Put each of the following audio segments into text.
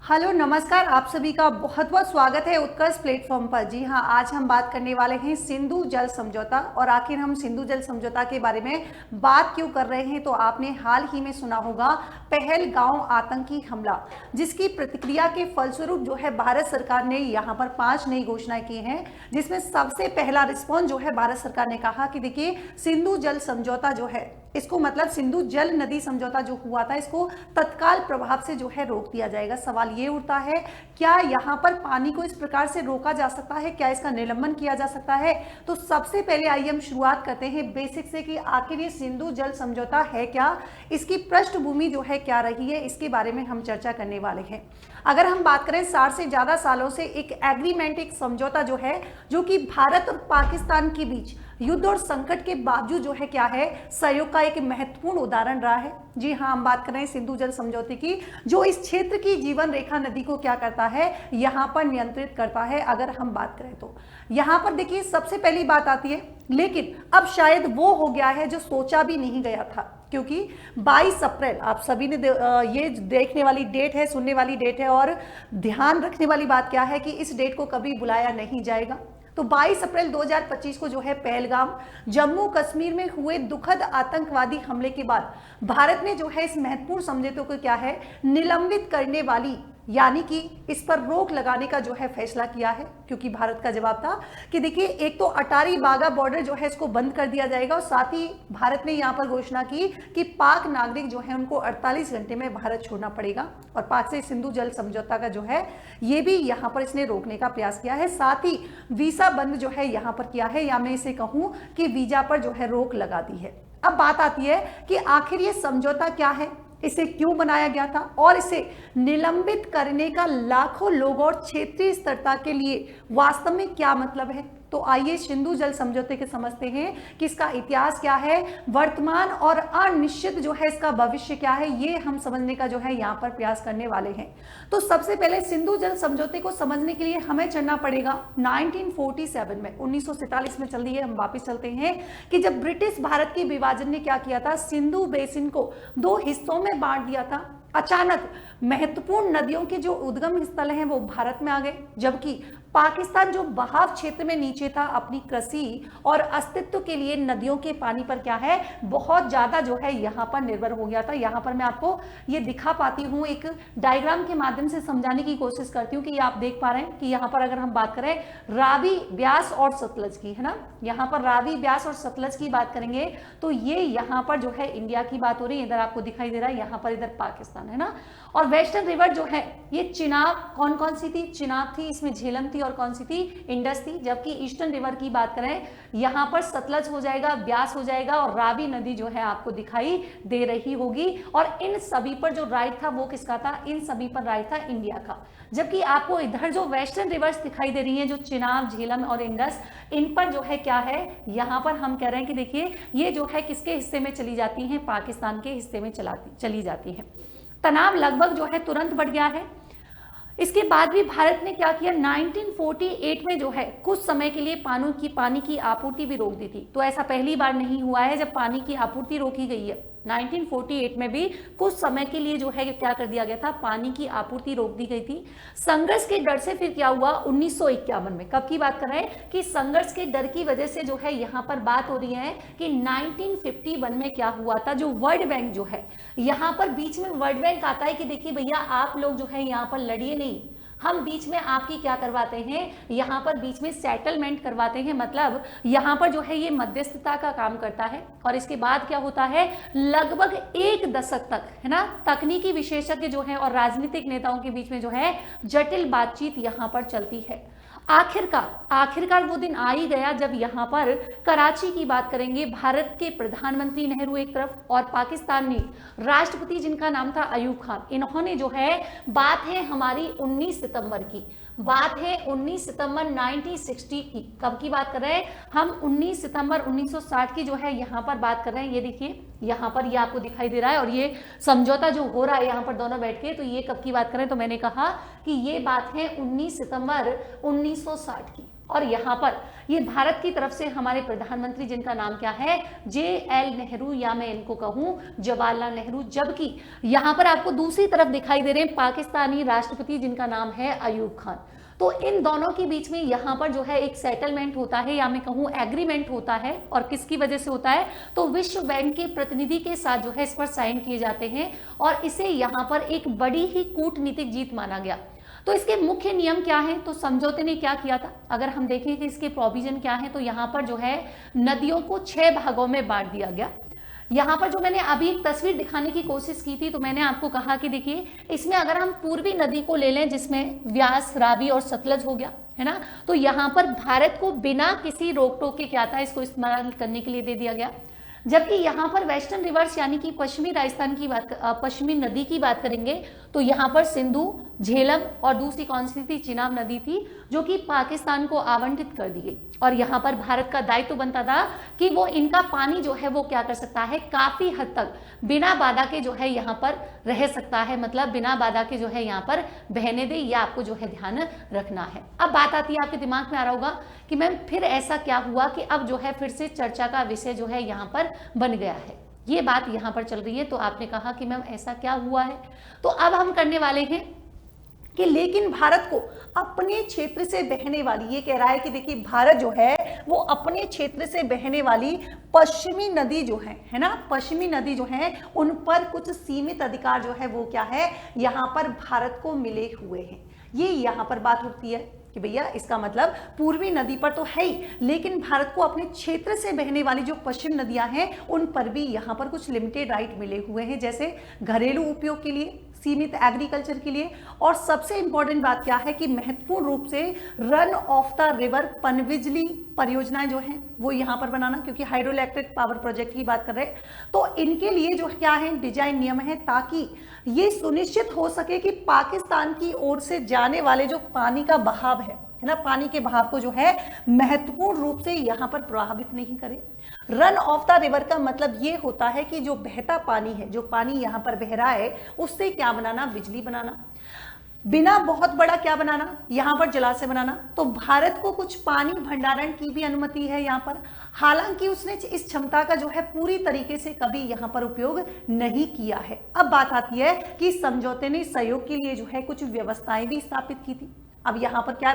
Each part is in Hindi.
हेलो नमस्कार, आप सभी का बहुत बहुत स्वागत है उत्कर्ष प्लेटफॉर्म पर। जी हाँ, आज हम बात करने वाले हैं सिंधु जल समझौता। और आखिर हम सिंधु जल समझौता के बारे में बात क्यों कर रहे हैं, तो आपने हाल ही में सुना होगा पहलगांव आतंकी हमला, जिसकी प्रतिक्रिया के फलस्वरूप जो है भारत सरकार ने यहाँ पर 5 नई घोषणाएं की हैं, जिसमें सबसे पहला रिस्पॉन्स जो है भारत सरकार ने कहा कि देखिए सिंधु जल समझौता जो है इसको मतलब सिंधु जल नदी समझौता जो हुआ था इसको तत्काल प्रभाव से जो है रोक दिया जाएगा। सवाल ये उठता है, क्या यहाँ पर पानी को इस प्रकार से रोका जा सकता है, क्या इसका निलंबन किया जा सकता है? तो सबसे पहले आइए हम शुरुआत करते हैं बेसिक से कि आखिर ये सिंधु जल समझौता है क्या, इसकी पृष्ठभूमि जो है क्या रही है, इसके बारे में हम चर्चा करने वाले हैं। अगर हम बात करें 60 से ज्यादा सालों से एक एग्रीमेंट, एक समझौता जो है, जो कि भारत और पाकिस्तान के बीच युद्ध और संकट के बावजूद जो है क्या है सहयोग का एक महत्वपूर्ण उदाहरण रहा है। जी हाँ, हम बात कर रहे हैं सिंधु जल समझौते की, जो इस क्षेत्र की जीवन रेखा नदी को क्या करता है, यहाँ पर नियंत्रित करता है। अगर हम बात करें तो यहाँ पर देखिए सबसे पहली बात आती है, लेकिन अब शायद वो हो गया है जो सोचा भी नहीं गया था, क्योंकि 22 अप्रैल आप सभी ने ये देखने वाली डेट है, सुनने वाली डेट है, और ध्यान रखने वाली बात क्या है कि इस डेट को कभी बुलाया नहीं जाएगा। तो 22 अप्रैल 2025 को जो है पहलगाम जम्मू कश्मीर में हुए दुखद आतंकवादी हमले के बाद भारत ने जो है इस महत्वपूर्ण समझौते को क्या है निलंबित करने वाली, यानी कि इस पर रोक लगाने का जो है फैसला किया है। क्योंकि भारत का जवाब था कि देखिए एक तो अटारी बागा बॉर्डर जो है इसको बंद कर दिया जाएगा, और साथ ही भारत ने यहां पर घोषणा की कि पाक नागरिक जो है उनको 48 घंटे में भारत छोड़ना पड़ेगा, और पाक से सिंधु जल समझौता का जो है ये भी यहां पर इसने रोकने का प्रयास किया है। साथ ही वीजा बंद जो है यहां पर किया है, या मैं इसे कहूं कि वीजा पर जो है रोक लगा दी है। अब बात आती है कि आखिर ये समझौता क्या है, इसे क्यों बनाया गया था, और इसे निलंबित करने का लाखों लोगों और क्षेत्रीय स्तरता के लिए वास्तव में क्या मतलब है। तो आइए सिंधु जल समझौते के समझते हैं कि इसका इतिहास क्या है, वर्तमान और अनिश्चित जो है इसका भविष्य क्या है, ये हम समझने का जो है यहाँ पर प्रयास करने वाले हैं। तो सबसे पहले सिंधु जल समझौते को समझने के लिए हमें चलना पड़ेगा 1947 में, 1947 में चल रही है, हम वापिस चलते हैं कि जब ब्रिटिश भारत के विभाजन ने क्या किया था, सिंधु बेसिन को 2 हिस्सों में बांट दिया था। अचानक महत्वपूर्ण नदियों के जो उद्गम स्थल हैं वो भारत में आ गए, जबकि पाकिस्तान जो बहाव क्षेत्र में नीचे था अपनी कृषि और अस्तित्व के लिए नदियों के पानी पर क्या है बहुत ज्यादा जो है यहाँ पर निर्भर हो गया था। यहाँ पर मैं आपको ये दिखा पाती हूँ, एक डायग्राम के माध्यम से समझाने की कोशिश करती हूँ कि आप देख पा रहे हैं कि यहाँ पर अगर हम बात करें रावी, ब्यास और सतलज की, है ना, यहाँ पर रावी, ब्यास और सतलज की बात करेंगे तो ये यहाँ पर जो है इंडिया की बात हो रही है, इधर आपको दिखाई दे रहा है, यहाँ पर इधर पाकिस्तान है ना। और वेस्टर्न रिवर जो है ये चिनाब, कौन कौन सी थी, चिनाब थी, इसमें झेलम थी, और कौन सी थी, इंडस थी। जबकि ईस्टर्न रिवर की बात करें यहाँ पर सतलज हो जाएगा, ब्यास हो जाएगा, और रावी नदी जो है आपको दिखाई दे रही होगी। और इन सभी पर जो राइट था वो किसका था, इन सभी पर राइट था इंडिया का। जबकि आपको इधर जो वेस्टर्न रिवर्स दिखाई दे रही हैं, जो चिनाब, झेलम और इंडस, इन पर जो है क्या है, यहाँ पर हम कह रहे हैं कि देखिए ये जो है किसके हिस्से में चली जाती हैं, पाकिस्तान के हिस्से में चली जाती है। तनाव लगभग जो है तुरंत बढ़ गया है। इसके बाद भी भारत ने क्या किया, 1948 में जो है कुछ समय के लिए पानी की आपूर्ति भी रोक दी थी। तो ऐसा पहली बार नहीं हुआ है जब पानी की आपूर्ति रोकी गई है। 1948 में भी कुछ समय के लिए जो है क्या कर दिया गया था, पानी की आपूर्ति रोक दी गई थी। संघर्ष के डर से फिर क्या हुआ 1951 में, कब की बात कर रहे हैं कि संघर्ष के डर की वजह से जो है यहाँ पर बात हो रही है कि 1951 में क्या हुआ था, जो वर्ल्ड बैंक जो है यहाँ पर बीच में वर्ल्ड बैंक आता है कि देखिए भैया आप लोग जो है यहाँ पर लड़िए नहीं, हम बीच में आपकी क्या करवाते हैं, यहाँ पर बीच में सेटलमेंट करवाते हैं, मतलब यहाँ पर जो है ये मध्यस्थता का काम करता है। और इसके बाद क्या होता है, लगभग 1 दशक तक, है ना, तकनीकी विशेषज्ञ जो है और राजनीतिक नेताओं के बीच में जो है जटिल बातचीत यहाँ पर चलती है। आखिरकार वो दिन आ ही गया जब यहाँ पर कराची की बात करेंगे, भारत के प्रधानमंत्री नेहरू एक तरफ और पाकिस्तानी राष्ट्रपति जिनका नाम था अयूब खान, इन्होंने जो है, बात है हमारी 19 सितंबर की, बात है 19 सितंबर 1960 की, कब की बात कर रहे हैं हम, 19 सितंबर 1960 की जो है यहाँ पर बात कर रहे हैं। ये देखिए यहाँ पर ये आपको दिखाई दे रहा है, और ये समझौता जो हो रहा है यहाँ पर दोनों बैठ के, तो ये कब की बात करें, तो मैंने कहा कि ये बात है 19 सितंबर 1960 की। और यहाँ पर ये भारत की तरफ से हमारे प्रधानमंत्री जिनका नाम क्या है, JL नेहरू, या मैं इनको कहूँ जवाहरलाल नेहरू, जबकि यहाँ पर आपको दूसरी तरफ दिखाई दे रहे हैं पाकिस्तानी राष्ट्रपति जिनका नाम है अयूब खान। तो इन दोनों के बीच में यहाँ पर जो है एक सेटलमेंट होता है, या मैं कहूँ एग्रीमेंट होता है, और किसकी वजह से होता है, तो विश्व बैंक के प्रतिनिधि के साथ जो है इस पर साइन किए जाते हैं, और इसे यहाँ पर एक बड़ी ही कूटनीतिक जीत माना गया। तो इसके मुख्य नियम क्या हैं, तो समझौते ने क्या किया था, अगर हम देखें कि इसके प्रोविजन क्या है, तो यहाँ पर जो है नदियों को 6 भागों में बांट दिया गया। यहाँ पर जो मैंने अभी एक तस्वीर दिखाने की कोशिश की थी, तो मैंने आपको कहा कि देखिए इसमें अगर हम पूर्वी नदी को ले लें जिसमें व्यास, रावी और सतलज हो गया है ना, तो यहाँ पर भारत को बिना किसी रोक टोक के क्या था, इसको इस्तेमाल करने के लिए दे दिया गया। जबकि यहाँ पर वेस्टर्न रिवर्स यानी कि पश्चिमी राजस्थान की बात, पश्चिमी नदी की बात करेंगे, तो यहाँ पर सिंधु, झेलम और दूसरी कौन सी थी, चिनाब नदी थी, जो कि पाकिस्तान को आवंटित कर दी गई। और यहाँ पर भारत का दायित्व तो बनता था कि वो इनका पानी जो है वो क्या कर सकता है, काफी हद तक बिना बाधा के जो है यहाँ पर रह सकता है, मतलब बिना बाधा के जो है यहाँ पर बहने दे, या आपको जो है ध्यान रखना है। अब बात आती है, आपके दिमाग में आ रहा होगा कि मैम फिर ऐसा क्या हुआ कि अब जो है फिर से चर्चा का विषय जो है यहाँ पर बन गया है, ये बात यहाँ पर चल रही है। तो आपने कहा कि मैम ऐसा क्या हुआ है, तो अब हम करने वाले हैं कि लेकिन भारत को अपने क्षेत्र से बहने वाली, ये कह रहा है कि देखिए भारत जो है वो अपने क्षेत्र से बहने वाली पश्चिमी नदी जो है ना, पश्चिमी नदी जो है उन पर कुछ सीमित अधिकार जो है वो क्या है, यहाँ पर भारत को मिले हुए हैं। ये यहाँ पर बात उठती है कि भैया इसका मतलब पूर्वी नदी पर तो है ही, लेकिन भारत को अपने क्षेत्र से बहने वाली जो पश्चिम नदियां हैं उन पर भी यहाँ पर कुछ लिमिटेड राइट मिले हुए हैं, जैसे घरेलू उपयोग के लिए, सीमित एग्रीकल्चर के लिए, और सबसे इंपॉर्टेंट बात क्या है कि महत्वपूर्ण रूप से रन ऑफ द रिवर पनबिजली परियोजनाएं जो हैं वो यहाँ पर बनाना, क्योंकि हाइड्रो इलेक्ट्रिक पावर प्रोजेक्ट की बात कर रहे हैं, तो इनके लिए जो क्या है डिजाइन नियम है, ताकि ये सुनिश्चित हो सके कि पाकिस्तान की ओर से जाने वाले जो पानी का बहाव है ना, पानी के बहाव को जो है महत्वपूर्ण रूप से यहाँ पर प्रभावित नहीं करे। रन ऑफ द रिवर का मतलब ये होता है कि जो बहता पानी है, जो पानी यहाँ पर बह रहा है, उससे क्या बनाना, बिजली बनाना, बिना बहुत बड़ा क्या बनाना, यहाँ पर जलाशय बनाना। तो भारत को कुछ पानी भंडारण की भी अनुमति है यहाँ पर, हालांकि उसने इस क्षमता का जो है पूरी तरीके से कभी यहाँ पर उपयोग नहीं किया है। अब बात आती है कि समझौते ने सहयोग के लिए जो है कुछ व्यवस्थाएं भी स्थापित की थी। अब यहाँ पर क्या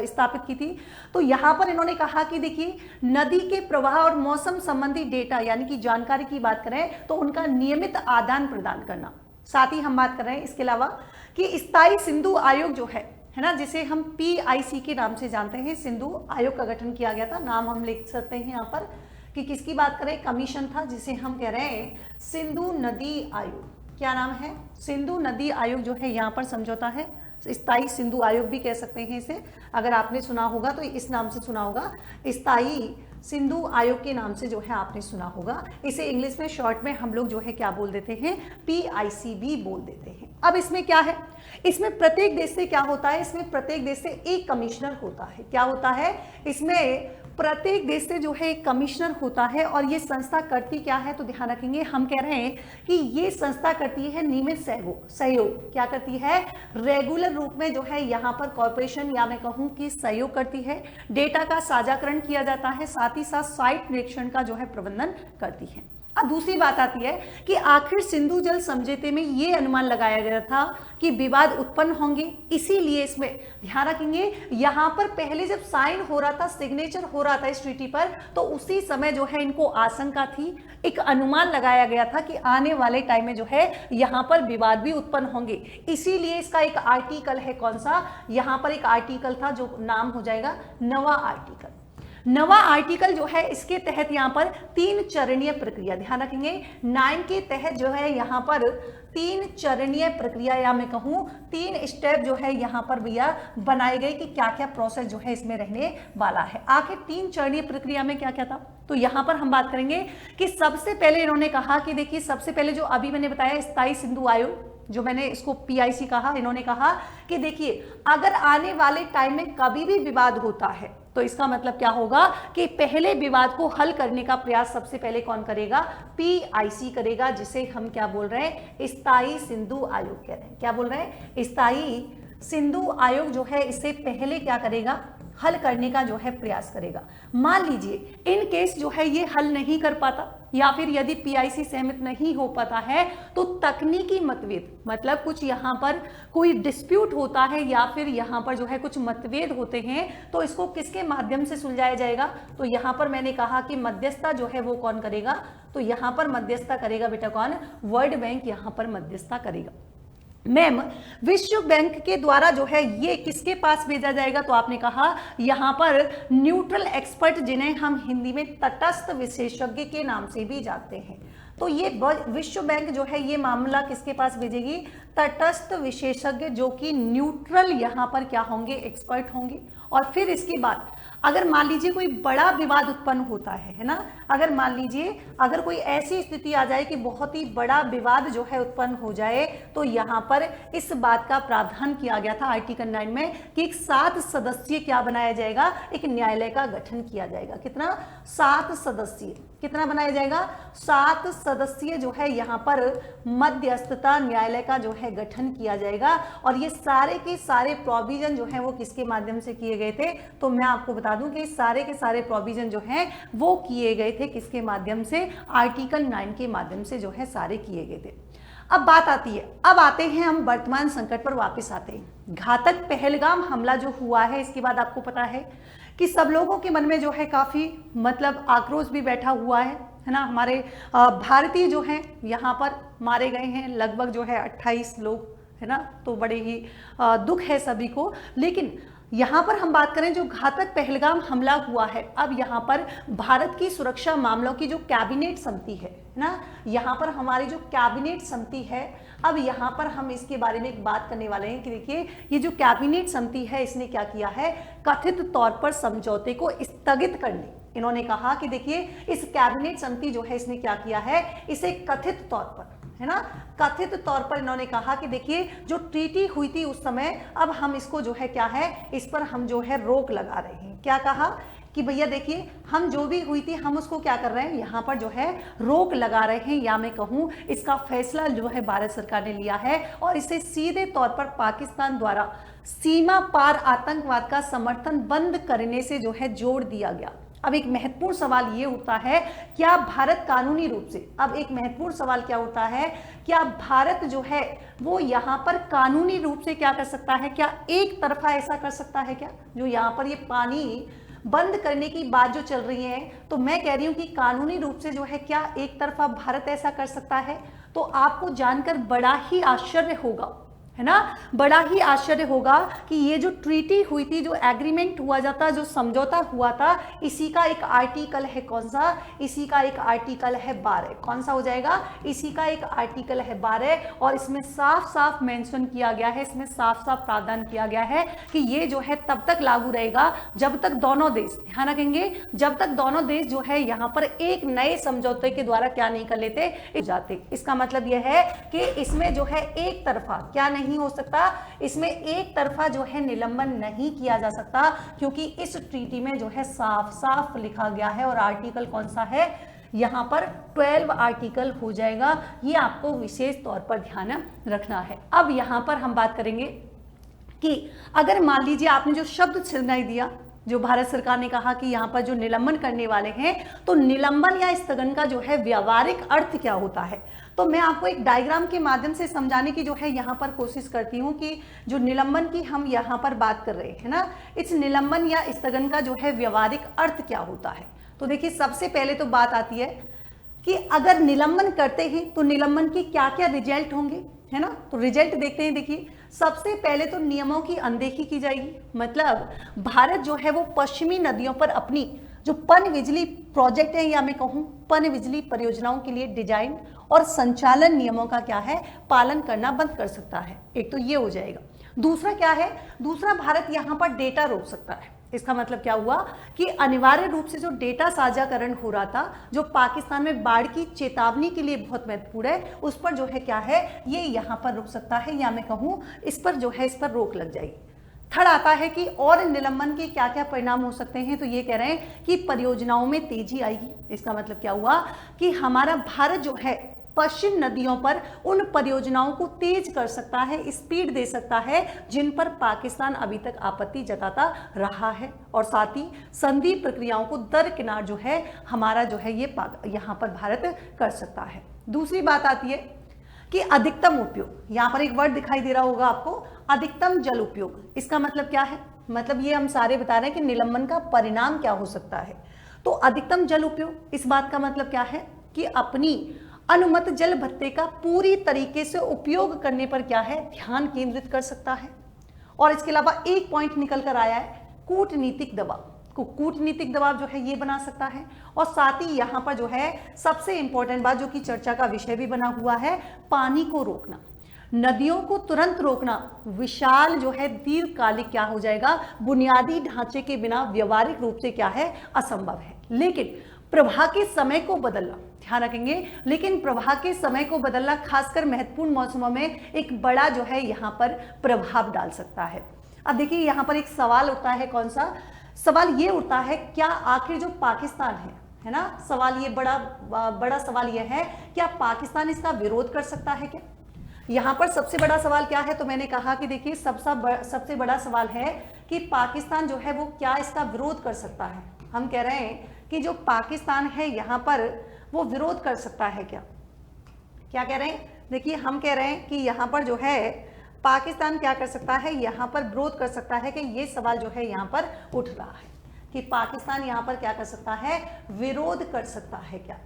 स्थापित की थी, तो यहाँ पर इन्होंने कहा कि देखिए नदी के प्रवाह और मौसम संबंधी डेटा यानी कि जानकारी की बात करें तो उनका नियमित आदान प्रदान करना। साथ ही हम बात कर रहे हैं इसके अलावा कि स्थायी सिंधु आयोग जो है ना, जिसे हम PIC के नाम से जानते हैं, सिंधु आयोग का गठन किया गया था। नाम हम लिख सकते हैं यहाँ पर कि किसकी बात करें, कमीशन था जिसे हम कह रहे हैं सिंधु नदी आयोग। क्या नाम है, सिंधु नदी आयोग जो है यहाँ पर समझौता है, स्थायी सिंधु आयोग भी कह सकते हैं इसे, अगर आपने सुना होगा तो इस नाम से सुना होगा, स्थायी सिंधु आयोग के नाम से जो है आपने सुना होगा। इसे इंग्लिश में शॉर्ट में हम लोग जो है क्या बोल देते हैं, PIC भी बोल देते हैं। अब इसमें क्या है, इसमें प्रत्येक देश से क्या होता है, इसमें प्रत्येक देश से एक कमिश्नर होता है। क्या होता है, इसमें प्रत्येक देश से जो है एक कमिश्नर होता है, और ये संस्था करती क्या है, तो ध्यान रखेंगे हम कह रहे हैं कि ये संस्था करती है नियमित सहयोग। क्या करती है, रेगुलर रूप में जो है यहाँ पर कॉर्पोरेशन या मैं कहूँ कि सहयोग करती है, डेटा का साझाकरण किया जाता है, साथ ही साथ साइट निरीक्षण का जो है प्रबंधन करती है। अब दूसरी बात आती है कि आखिर सिंधु जल समझौते में ये अनुमान लगाया गया था कि विवाद उत्पन्न होंगे, इसीलिए इसमें ध्यान रखेंगे यहाँ पर पहले जब साइन हो रहा था, सिग्नेचर हो रहा था इस ट्रीटी पर, तो उसी समय जो है इनको आशंका थी, एक अनुमान लगाया गया था कि आने वाले टाइम में जो है यहाँ पर विवाद भी उत्पन्न होंगे। इसीलिए इसका एक आर्टिकल है, कौन सा, यहाँ पर एक आर्टिकल था जो नाम हो जाएगा नवा आर्टिकल। नवा आर्टिकल जो है इसके तहत यहाँ पर 3 चरणीय प्रक्रिया, ध्यान रखेंगे 9 के तहत जो है यहाँ पर 3 चरणीय प्रक्रिया या मैं कहूँ 3 स्टेप जो है यहाँ पर भैया बनाए गए कि क्या क्या प्रोसेस जो है इसमें रहने वाला है। आखिर 3 चरणीय प्रक्रिया में क्या क्या था, तो यहाँ पर हम बात करेंगे कि सबसे पहले इन्होंने कहा कि देखिए सबसे पहले जो अभी मैंने बताया स्थायी सिंधु आयोग, जो मैंने इसको PIC कहा, इन्होंने कहा कि देखिए अगर आने वाले टाइम में कभी भी विवाद होता है तो इसका मतलब क्या होगा कि पहले विवाद को हल करने का प्रयास सबसे पहले कौन करेगा, PIC करेगा, जिसे हम क्या बोल रहे हैं, स्थायी सिंधु आयोग कह रहे हैं। क्या बोल रहे हैं, स्थायी सिंधु आयोग जो है इससे पहले क्या करेगा, हल करने का जो है प्रयास करेगा। मान लीजिए इन केस जो है ये हल नहीं कर पाता, या फिर यदि पीआईसी सहमत नहीं हो पाता है तो तकनीकी मतभेद, मतलब कुछ यहाँ पर कोई डिस्प्यूट होता है या फिर यहाँ पर जो है कुछ मतभेद होते हैं, तो इसको किसके माध्यम से सुलझाया जाएगा? तो यहाँ पर मैंने कहा कि मध्यस्थता जो है वो कौन करेगा? तो यहाँ पर मध्यस्थता करेगा बेटा कौन? वर्ल्ड बैंक यहाँ पर मध्यस्थता करेगा। मैम विश्व बैंक के द्वारा जो है ये किसके पास भेजा जाएगा? तो आपने कहा यहाँ पर न्यूट्रल एक्सपर्ट, जिन्हें हम हिंदी में तटस्थ विशेषज्ञ के नाम से भी जानते हैं, तो ये विश्व बैंक जो है ये मामला किसके पास भेजेगी? तटस्थ विशेषज्ञ, जो कि न्यूट्रल यहाँ पर क्या होंगे? एक्सपर्ट होंगे। और फिर इसके बाद अगर मान लीजिए कोई बड़ा विवाद उत्पन्न होता है ना, अगर मान लीजिए अगर कोई ऐसी स्थिति आ जाए कि बहुत ही बड़ा विवाद जो है उत्पन्न हो जाए, तो यहाँ पर इस बात का प्रावधान किया गया था आर्टिकल 9 में कि एक 7 सदस्यीय क्या बनाया जाएगा? एक न्यायालय का गठन किया जाएगा। कितना? 7 सदस्यीय। कितना बनाया जाएगा? 7 सदस्यीय जो है यहाँ पर मध्यस्थता न्यायालय का जो है गठन किया जाएगा। और ये सारे के सारे प्रोविजन जो है वो किसके माध्यम से किए गए थे? तो मैं आपको बता दूं कि सारे के सारे प्रोविजन जो हैं वो किए गए थे किसके माध्यम से? आर्टिकल 9 के माध्यम से जो है सारे किए गए थे। अब बात आती है, अब आते हैं हम वर्तमान संकट पर वापस आते हैं। घातक पहलगाम हमला जो हुआ है, इसके बाद आपको पता है कि सब लोगों के मन में जो है काफी मतलब आक्रोश भी बैठा हुआ है ना। हमारे भारतीय जो हैं यहाँ पर मारे गए हैं लगभग जो है 28 लोग, है ना, तो बड़े ही दुख है सभी को। लेकिन यहाँ पर हम बात करें जो घातक पहलगाम हमला हुआ है, अब यहाँ पर भारत की सुरक्षा मामलों की जो कैबिनेट समिति है ना, यहाँ पर हमारी जो कैबिनेट समिति है, अब यहाँ पर हम इसके बारे में एक बात करने वाले हैं कि देखिए ये जो कैबिनेट समिति है इसने क्या किया है? कथित तौर पर समझौते को स्थगित करने, इन्होंने कहा कि देखिए इस कैबिनेट समिति जो है इसने क्या किया है? इसे कथित तौर पर, है ना, कथित तौर पर इन्होंने कहा कि देखिए जो ट्रीटी हुई थी उस समय, अब हम इसको जो है क्या है, इस पर हम जो है रोक लगा रहे हैं। क्या कहा कि भैया देखिए हम जो भी हुई थी हम उसको क्या कर रहे हैं? यहाँ पर जो है रोक लगा रहे हैं, या मैं कहूँ इसका फैसला जो है भारत सरकार ने लिया है और इसे सीधे तौर पर पाकिस्तान द्वारा सीमा पार आतंकवाद का समर्थन बंद करने से जो है जोड़ दिया गया। अब एक महत्वपूर्ण सवाल ये उठता है, क्या भारत कानूनी रूप से, अब एक महत्वपूर्ण सवाल क्या उठता है, क्या भारत जो है वो यहाँ पर कानूनी रूप से क्या कर सकता है? क्या एक तरफा ऐसा कर सकता है क्या? जो यहाँ पर ये पानी बंद करने की बात जो चल रही है, तो मैं कह रही हूँ कि कानूनी रूप से जो है क्या एक तरफा भारत ऐसा कर सकता है? तो आपको जानकर बड़ा ही आश्चर्य होगा, है ना, बड़ा ही आश्चर्य होगा कि ये जो ट्रीटी हुई थी, जो एग्रीमेंट हुआ जाता, जो समझौता हुआ था, इसी का एक आर्टिकल है कौन सा? इसी का एक आर्टिकल है 12। कौन सा हो जाएगा? इसी का एक आर्टिकल है 12 और इसमें साफ साफ मेंशन किया गया है, इसमें साफ साफ प्रावधान किया गया है कि ये जो है तब तक लागू रहेगा जब तक दोनों देश, ध्यान रखेंगे, जब तक दोनों देश जो है यहाँ पर एक नए समझौते के द्वारा क्या नहीं कर लेते जाते। इसका मतलब यह है कि इसमें जो है एक तरफा क्या नहीं हो सकता, इसमें एक तरफा जो है निलंबन नहीं किया जा सकता, क्योंकि इस ट्रीटी में जो है साफ साफ लिखा गया है। और आर्टिकल कौन सा है? यहाँ पर 12 आर्टिकल हो जाएगा, ये आपको विशेष तौर पर ध्यान रखना है। अब यहाँ पर हम बात करेंगे कि अगर मान लीजिए आपने जो शब्द सुनाई दिया, जो भारत सरकार ने कहा कि यहाँ पर जो निलंबन करने वाले हैं, तो निलंबन या स्थगन का जो है व्यावहारिक अर्थ क्या होता है? तो मैं आपको एक डायग्राम के माध्यम से समझाने की जो है यहाँ पर कोशिश करती हूँ कि जो निलंबन की हम यहाँ पर बात कर रहे हैं ना, इस निलंबन या स्थगन का जो है व्यावहारिक अर्थ क्या होता है। तो देखिए सबसे पहले तो बात आती है कि अगर निलंबन करते हैं तो निलंबन की क्या क्या रिजल्ट होंगे, है ना। तो रिजल्ट देखते हैं। देखिए सबसे पहले तो नियमों की अनदेखी की जाएगी, मतलब भारत जो है वो पश्चिमी नदियों पर अपनी जो पन बिजली प्रोजेक्ट है, या मैं कहूँ पन बिजली परियोजनाओं के लिए डिजाइन और संचालन नियमों का क्या है, पालन करना बंद कर सकता है। एक तो ये हो जाएगा। दूसरा क्या है? दूसरा भारत यहाँ पर डेटा रोक सकता है। इसका मतलब क्या हुआ कि अनिवार्य रूप से जो डेटा साझाकरण हो रहा था, जो पाकिस्तान में बाढ़ की चेतावनी के लिए बहुत महत्वपूर्ण है, उस पर जो है क्या है, ये यहाँ पर रुक सकता है, या मैं कहूँ इस पर जो है इस पर रोक लग जाएगी। थर्ड आता है कि और निलंबन के क्या क्या परिणाम हो सकते हैं। तो ये कह रहे हैं कि परियोजनाओं में तेजी आएगी। इसका मतलब क्या हुआ कि हमारा भारत जो है पश्चिम नदियों पर उन परियोजनाओं को तेज कर सकता है, स्पीड दे सकता है जिन पर पाकिस्तान अभी तक आपत्ति जताता रहा है, और साथ ही संधि प्रक्रियाओं को दरकिनार जो है हमारा जो है ये यहाँ पर भारत कर सकता है। दूसरी बात आती है कि अधिकतम उपयोग, यहाँ पर एक वर्ड दिखाई दे रहा होगा आपको, अधिकतम जल उपयोग। इसका मतलब क्या है? मतलब ये हम सारे बता रहे हैं कि निलंबन का परिणाम क्या हो सकता है। तो अधिकतम जल उपयोग, इस बात का मतलब क्या है कि अपनी अनुमत जल भत्ते का पूरी तरीके से उपयोग करने पर क्या है, ध्यान केंद्रित कर सकता है। और इसके अलावा एक पॉइंट निकल कर आया है, कूटनीतिक दबाव को, कूटनीतिक दबाव जो है ये बना सकता है। और साथ ही यहाँ पर जो है सबसे इंपॉर्टेंट बात जो कि चर्चा का विषय भी बना हुआ है, पानी को रोकना, नदियों को तुरंत रोकना विशाल जो है दीर्घकालिक क्या हो जाएगा, बुनियादी ढांचे के बिना व्यवहारिक रूप से क्या है, असंभव है। लेकिन प्रवाह के समय को बदलना, ध्यान रखेंगे, लेकिन प्रवाह के समय को बदलना खासकर महत्वपूर्ण मौसमों में एक बड़ा जो है यहाँ पर प्रभाव डाल सकता है। अब देखिए यहाँ पर एक सवाल उठता है, कौन सा सवाल ये उठता है, क्या आखिर जो पाकिस्तान है ना, सवाल ये बड़ा सवाल ये है, क्या पाकिस्तान इसका विरोध कर सकता है क्या? यहाँ पर सबसे बड़ा सवाल क्या है? तो मैंने कहा कि देखिए सबसे बड़ा सवाल है कि पाकिस्तान जो है वो क्या इसका विरोध कर सकता है। हम कह रहे हैं कि जो पाकिस्तान है यहाँ पर वो विरोध कर सकता है क्या? क्या कह रहे हैं? देखिए हम कह रहे हैं कि यहाँ पर जो है पाकिस्तान क्या कर सकता है, यहाँ पर विरोध कर सकता है, कि ये सवाल जो है यहाँ पर उठ रहा है कि पाकिस्तान यहाँ पर क्या कर सकता है, विरोध कर सकता है क्या?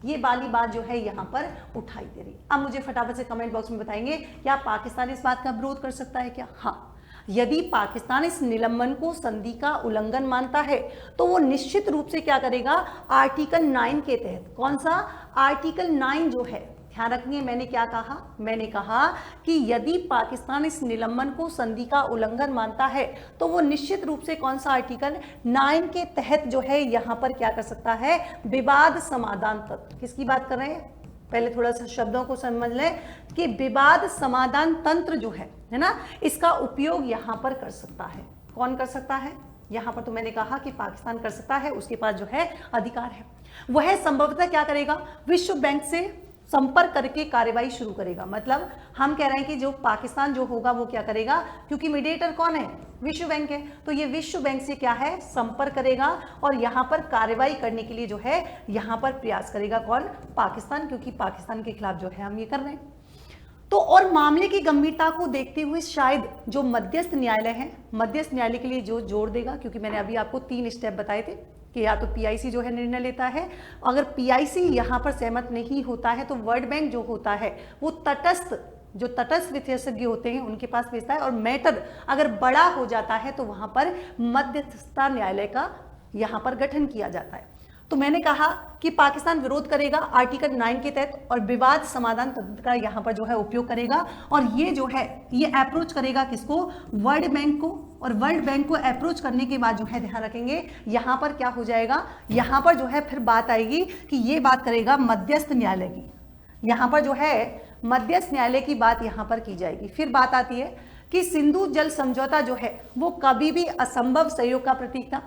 ये वाली बात जो है यहाँ पर उठाई दे रही। अब मुझे फटाफट से कमेंट बॉक्स में बताएंगे, क्या पाकिस्तान इस बात का विरोध कर सकता है क्या? हाँ, यदि पाकिस्तान इस निलंबन को संधि का उल्लंघन मानता है तो वो निश्चित रूप से क्या करेगा, आर्टिकल 9 के तहत, कौन सा आर्टिकल 9 जो है, ध्यान रखिए मैंने क्या कहा, मैंने कहा कि यदि पाकिस्तान इस निलंबन को संधि का उल्लंघन मानता है तो वो निश्चित रूप से कौन सा आर्टिकल 9 के तहत जो है यहाँ पर क्या कर सकता है, विवाद समाधान तंत्र। किसकी बात कर रहे हैं? पहले थोड़ा सा शब्दों को समझ लें कि विवाद समाधान तंत्र जो है ना, इसका उपयोग यहाँ पर कर सकता है। कौन कर सकता है? यहाँ पर तो मैंने कहा कि पाकिस्तान कर सकता है, उसके पास जो है अधिकार है। वह संभवतः क्या करेगा, विश्व बैंक से संपर्क करके कार्यवाही शुरू करेगा। मतलब हम कह रहे हैं कि जो पाकिस्तान जो होगा वो क्या करेगा, क्योंकि मीडिएटर कौन है, विश्व बैंक है, तो ये विश्व बैंक से क्या है, संपर्क करेगा और यहाँ पर कार्यवाही करने के लिए जो है यहाँ पर प्रयास करेगा। कौन? पाकिस्तान, क्योंकि पाकिस्तान के खिलाफ जो है हम ये कर रहे हैं। तो और मामले की गंभीरता को देखते हुए शायद जो मध्यस्थ न्यायालय है, मध्यस्थ न्यायालय के लिए जो जोर देगा, क्योंकि मैंने अभी आपको 3 स्टेप बताए थे कि या तो पीआईसी जो है निर्णय लेता है, अगर पीआईसी यहाँ पर सहमत नहीं होता है तो वर्ल्ड बैंक जो होता है वो तटस्थ विशेषज्ञ होते हैं उनके पास भेजता है, और मैटर अगर बड़ा हो जाता है तो वहां पर मध्यस्थता न्यायालय का यहाँ पर गठन किया जाता है। तो मैंने कहा कि पाकिस्तान विरोध करेगा आर्टिकल 9 के तहत और विवाद समाधान तंत्र का यहाँ पर जो है उपयोग करेगा, और ये जो है ये अप्रोच करेगा किसको, वर्ल्ड बैंक को। और वर्ल्ड बैंक को अप्रोच करने के बाद जो है ध्यान रखेंगे यहाँ पर क्या हो जाएगा, यहाँ पर जो है फिर बात आएगी कि ये बात करेगा मध्यस्थ न्यायालय की, यहाँ पर जो है मध्यस्थ न्यायालय की बात यहाँ पर की जाएगी। फिर बात आती है कि सिंधु जल समझौता जो है वो कभी भी असंभव सहयोग का प्रतीक था।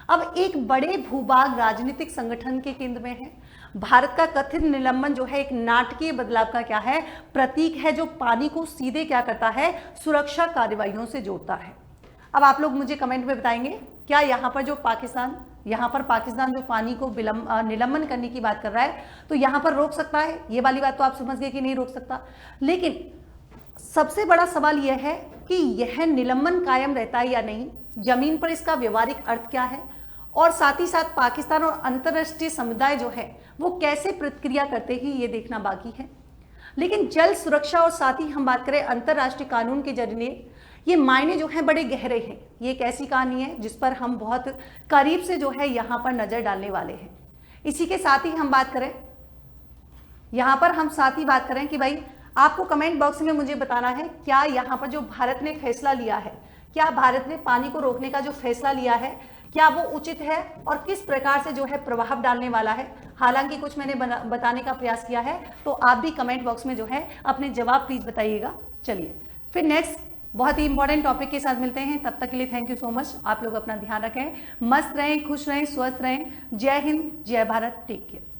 अब एक बड़े भूभाग राजनीतिक संगठन के केंद्र में है। भारत का कथित निलंबन जो है एक नाटकीय बदलाव का क्या है, प्रतीक है, जो पानी को सीधे क्या करता है, सुरक्षा कार्यवाहियों से जोड़ता है। अब आप लोग मुझे कमेंट में बताएंगे, क्या यहाँ पर पाकिस्तान जो पानी को निलंबन करने की बात कर रहा है तो यहाँ पर रोक सकता है? ये वाली बात तो आप समझ गए कि नहीं रोक सकता। लेकिन सबसे बड़ा सवाल यह है कि यह निलंबन कायम रहता है या नहीं, जमीन पर इसका व्यवहारिक अर्थ क्या है, और साथ ही साथ पाकिस्तान और अंतर्राष्ट्रीय समुदाय जो है वो कैसे प्रतिक्रिया करते हैं, ये देखना बाकी है। लेकिन जल सुरक्षा और साथ ही हम बात करें अंतर्राष्ट्रीय कानून के जरिए, ये मायने जो है बड़े गहरे हैं। ये एक ऐसी कहानी है जिस पर हम बहुत करीब से जो है यहाँ पर नजर डालने वाले हैं। इसी के साथ ही हम बात करें, यहाँ पर हम साथ ही बात करें कि भाई आपको कमेंट बॉक्स में मुझे बताना है, क्या यहाँ पर जो भारत ने फैसला लिया है, क्या भारत ने पानी को रोकने का जो फैसला लिया है क्या वो उचित है और किस प्रकार से जो है प्रभाव डालने वाला है। हालांकि कुछ मैंने बताने का प्रयास किया है, तो आप भी कमेंट बॉक्स में जो है अपने जवाब प्लीज बताइएगा। चलिए फिर नेक्स्ट बहुत ही इंपॉर्टेंट टॉपिक के साथ मिलते हैं, तब तक के लिए थैंक यू सो मच। आप लोग अपना ध्यान रखें, मस्त रहें, खुश रहें, स्वस्थ रहें। जय हिंद, जय भारत, टेक केयर।